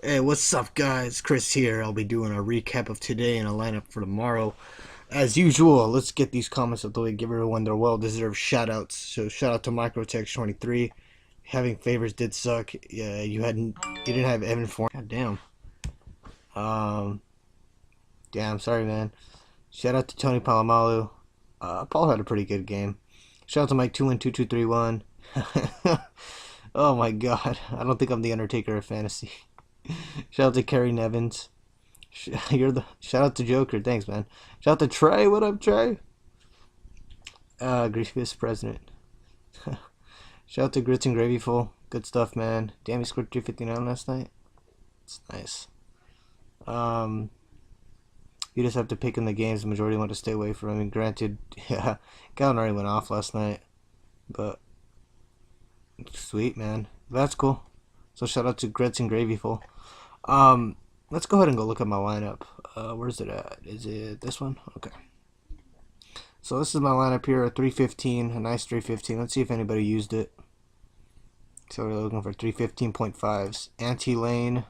Hey, what's up, guys? Chris here. I'll be doing a recap of today and a lineup for tomorrow. As usual, let's get these comments out the way. Give everyone their well-deserved shout-outs. So, shout out to Microtext23. Having favors did suck. Yeah, you didn't have Evan Fournier. God damn. Um, damn. Sorry, man. Shout out to Tony Palomalu. Paul had a pretty good game. Shout out to Mike 2122231. Oh my god, I don't think I'm the Undertaker of fantasy. Shout out to Kerry Nevins. You're the shout out to Joker. Thanks, man. Shout out to Trey. What up, Trey? Grievous President. Shout out to Grits and Gravyful. Good stuff, man. Damn, he scored 359 last night. It's nice. Um, you just have to pick in the games the majority want to stay away from. I mean, granted, yeah, Gallinari went off last night, but sweet, man. That's cool. So shout out to Grits and Gravyful. Um, let's go ahead and go look at my lineup. Where's it at? Is it this one? Okay. So this is my lineup here, a 315, a nice 315. Let's see if anybody used it. So we're looking for 315.5s. Anti-lane.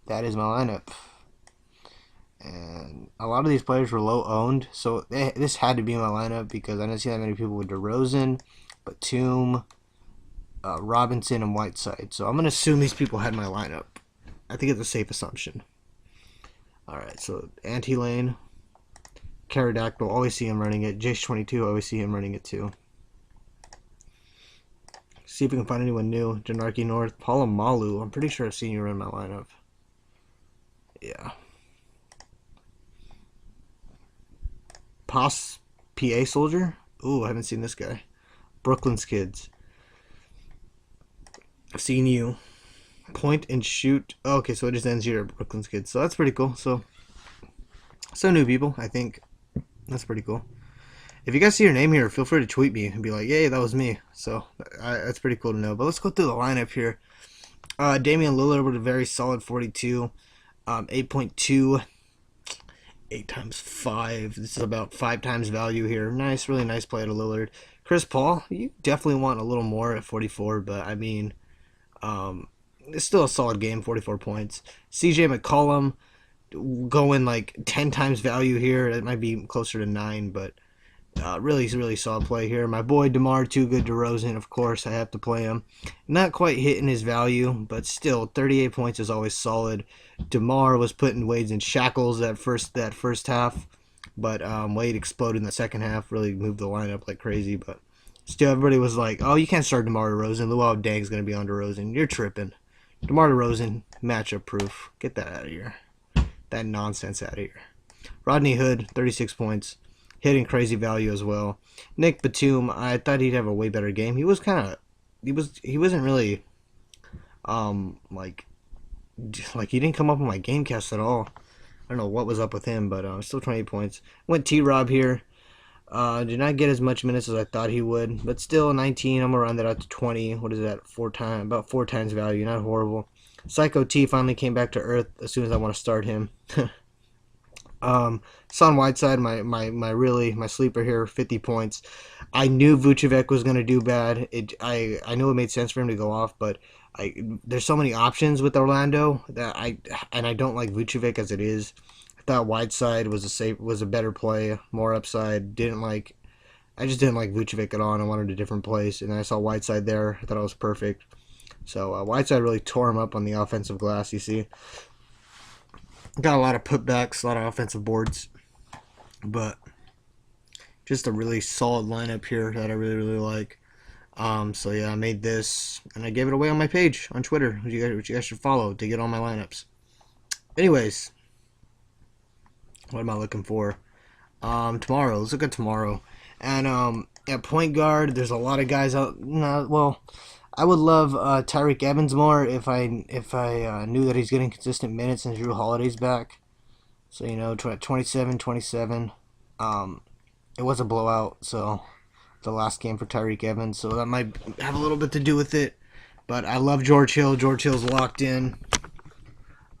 That is my lineup. And a lot of these players were low owned, so this had to be my lineup because I didn't see that many people with DeRozan, Batum, Robinson, and Whiteside. So I'm going to assume these people had my lineup. I think it's a safe assumption. Alright, so Anti-lane. Pterodactyl, always see him running it. Jace22, always see him running it too. See if we can find anyone new. Janarki North, Palomalu. I'm pretty sure I've seen you run my lineup. Yeah. PA Soldier? Ooh, I haven't seen this guy. Brooklyn's Kids. I've seen you. Point and shoot. Oh, okay, so it just ends here at Brooklyn's Kids. So that's pretty cool. So new people, I think. That's pretty cool. If you guys see your name here, feel free to tweet me and be like, "Yay, that was me." So that's pretty cool to know. But let's go through the lineup here. Damian Lillard with a very solid 42, 8.2, 8 times 5. This is about 5 times value here. Nice, really nice play to Lillard. Chris Paul, you definitely want a little more at 44, but I mean, it's still a solid game, 44 points. CJ McCollum going like 10 times value here. It might be closer to 9, but really solid play here. My boy DeMar, too good. DeRozan, of course, I have to play him. Not quite hitting his value, but still, 38 points is always solid. DeMar was putting Wade in shackles that first half, but Wade exploded in the second half. Really moved the lineup like crazy, but still, everybody was like, "Oh, you can't start DeMar DeRozan. Look how Dang's going to be on DeRozan. You're tripping." DeMar DeRozan, matchup proof. Get that out of here. That nonsense out of here. Rodney Hood, 36 points. Hitting crazy value as well. Nick Batum, I thought he'd have a way better game. He wasn't really like he didn't come up on my game cast at all. I don't know what was up with him, but still 28 points. Went T-Rob here. Did not get as much minutes as I thought he would, but still 19. I'm gonna round that out to 20. What is that? About 4 times value. Not horrible. Psycho T finally came back to earth as soon as I want to start him. Son Whiteside, my sleeper here, 50 points. I knew Vucevic was gonna do bad. I knew it made sense for him to go off, but there's so many options with Orlando that I don't like Vucevic as it is. I thought Whiteside was a better play, more upside. I just didn't like Vucevic at all, and I wanted a different place. And I saw Whiteside there. I thought it was perfect. So Whiteside really tore him up on the offensive glass. You see, got a lot of putbacks, a lot of offensive boards, but just a really solid lineup here that I really like. So yeah, I made this and I gave it away on my page on Twitter, which you guys should follow to get all my lineups. Anyways, what am I looking for? Tomorrow. Let's look at tomorrow. And at point guard, there's a lot of guys out. Well, I would love Tyreek Evans more if I knew that he's getting consistent minutes and Drew Holiday's back. So, 27-27. It was a blowout, so the last game for Tyreek Evans, so that might have a little bit to do with it. But I love George Hill. George Hill's locked in.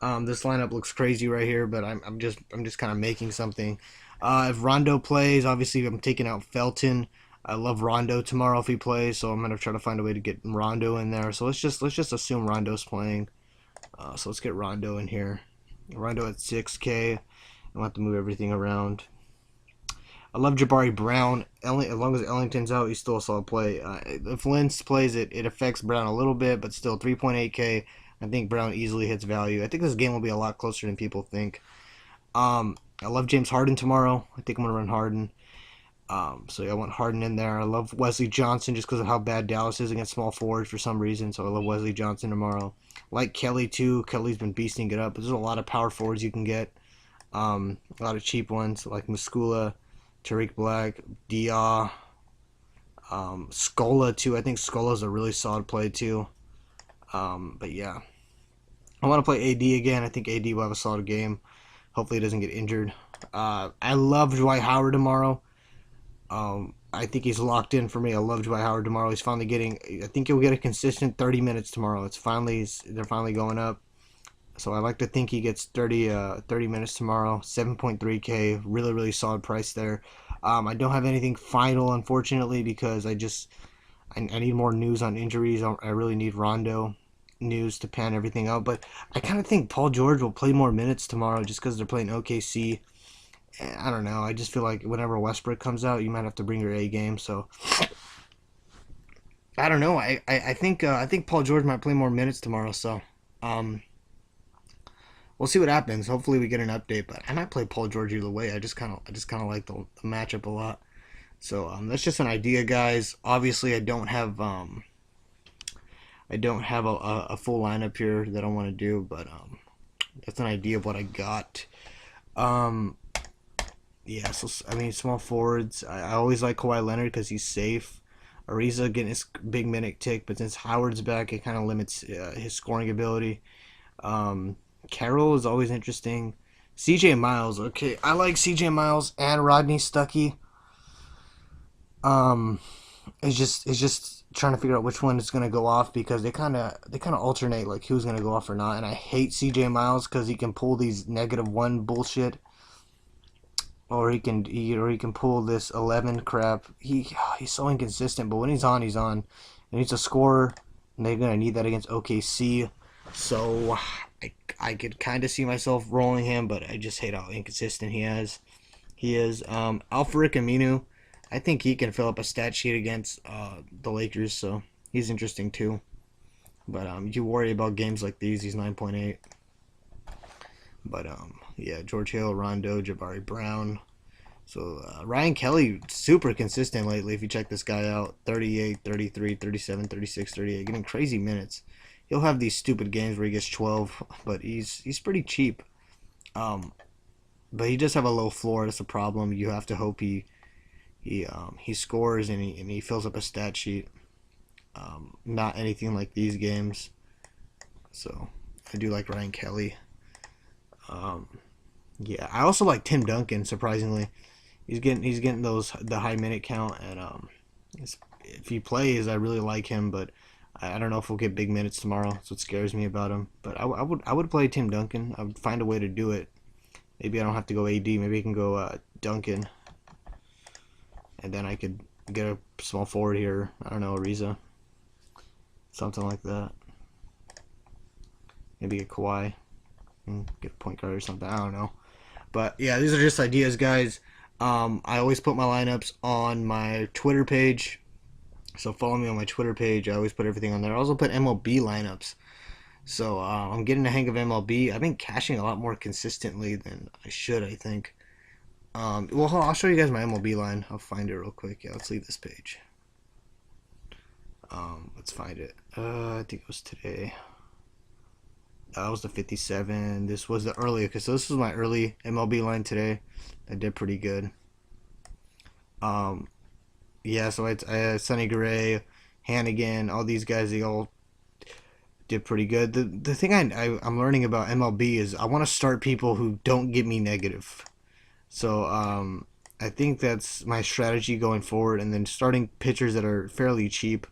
This lineup looks crazy right here, but I'm just kind of making something. If Rondo plays, obviously I'm taking out Felton. I love Rondo tomorrow if he plays, so I'm gonna try to find a way to get Rondo in there. So let's just assume Rondo's playing. So let's get Rondo in here. Rondo at 6K. I'll have to move everything around. I love Jabari Brown. As long as Ellington's out, he's still a solid play. If Lentz plays it affects Brown a little bit, but still 3.8K. I think Brown easily hits value. I think this game will be a lot closer than people think. I love James Harden tomorrow. I think I'm going to run Harden. So yeah, I want Harden in there. I love Wesley Johnson just because of how bad Dallas is against small forwards for some reason. So I love Wesley Johnson tomorrow. Like Kelly too. Kelly's been beasting it up. There's a lot of power forwards you can get. A lot of cheap ones like Muscula, Tariq Black, Dia, Scola too. I think Scola's a really solid play too. But yeah, I want to play AD again. I think AD will have a solid game. Hopefully he doesn't get injured. I love Dwight Howard tomorrow. I think he's locked in for me. I love Dwight Howard tomorrow. He's finally getting. I think he'll get a consistent 30 minutes tomorrow. They're finally going up. So I like to think he gets 30 minutes tomorrow. 7.3K, really really solid price there. I don't have anything final unfortunately because I need more news on injuries. I really need Rondo news to pan everything out. But I kind of think Paul George will play more minutes tomorrow just because they're playing OKC. I don't know. I just feel like whenever Westbrook comes out, you might have to bring your A game. So I don't know. I think Paul George might play more minutes tomorrow. So we'll see what happens. Hopefully we get an update. But I might play Paul George either way. I just kind of like the matchup a lot. So that's just an idea, guys. Obviously I don't have a full lineup here that I want to do, but that's an idea of what I got. Yeah, so I mean, small forwards. I always like Kawhi Leonard because he's safe. Ariza getting his big minute tick, but since Howard's back, it kind of limits his scoring ability. Carroll is always interesting. CJ Miles, okay, I like CJ Miles and Rodney Stuckey. It's just trying to figure out which one is gonna go off because they kind of alternate like who's gonna go off or not. And I hate CJ Miles because he can pull these -1 bullshit. Or he can pull this 11 crap. He's so inconsistent, but when he's on, he's on. And he's a scorer, and they're gonna need that against OKC. So I could kind of see myself rolling him, but I just hate how inconsistent he is. Alfred Aminu. I think he can fill up a stat sheet against the Lakers, so he's interesting too. But you worry about games like these. He's 9.8. But yeah, George Hill, Rondo, Jabari Brown. So Ryan Kelly, super consistent lately if you check this guy out. 38, 33, 37, 36, 38, getting crazy minutes. He'll have these stupid games where he gets 12, but he's pretty cheap. But he does have a low floor. That's a problem. You have to hope he scores and he fills up a stat sheet. Not anything like these games. So I do like Ryan Kelly. Yeah, I also like Tim Duncan. Surprisingly, he's getting the high minute count, and if he plays, I really like him. But I don't know if we'll get big minutes tomorrow. That's what scares me about him. But I would play Tim Duncan. I would find a way to do it. Maybe I don't have to go AD. Maybe I can go Duncan, and then I could get a small forward here. I don't know, Ariza, something like that. Maybe get Kawhi. Get a point guard or something. I don't know. But yeah, these are just ideas, guys. I always put my lineups on my Twitter page. So follow me on my Twitter page. I always put everything on there. I also put MLB lineups. So I'm getting the hang of MLB. I've been cashing a lot more consistently than I should, I think. Well, I'll show you guys my MLB line. I'll find it real quick. Yeah, let's leave this page. Let's find it. I think it was today. That was the 57. This was the early. Okay, so this was my early MLB line today. I did pretty good. Yeah, so I had Sonny Gray, Hannigan, all these guys. They all did pretty good. The thing I'm learning about MLB is I want to start people who don't get me negative. So I think that's my strategy going forward. And then starting pitchers that are fairly cheap.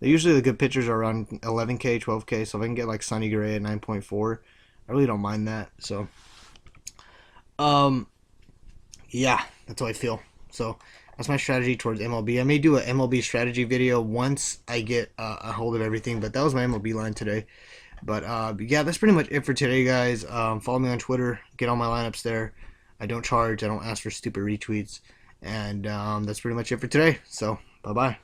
Usually the good pitchers are around 11K, 12K, so if I can get like Sonny Gray at 9.4, I really don't mind that. So, yeah, that's how I feel. So that's my strategy towards MLB. I may do an MLB strategy video once I get a hold of everything, but that was my MLB line today. But yeah, that's pretty much it for today, guys. Follow me on Twitter. Get all my lineups there. I don't charge. I don't ask for stupid retweets. And that's pretty much it for today. So bye bye.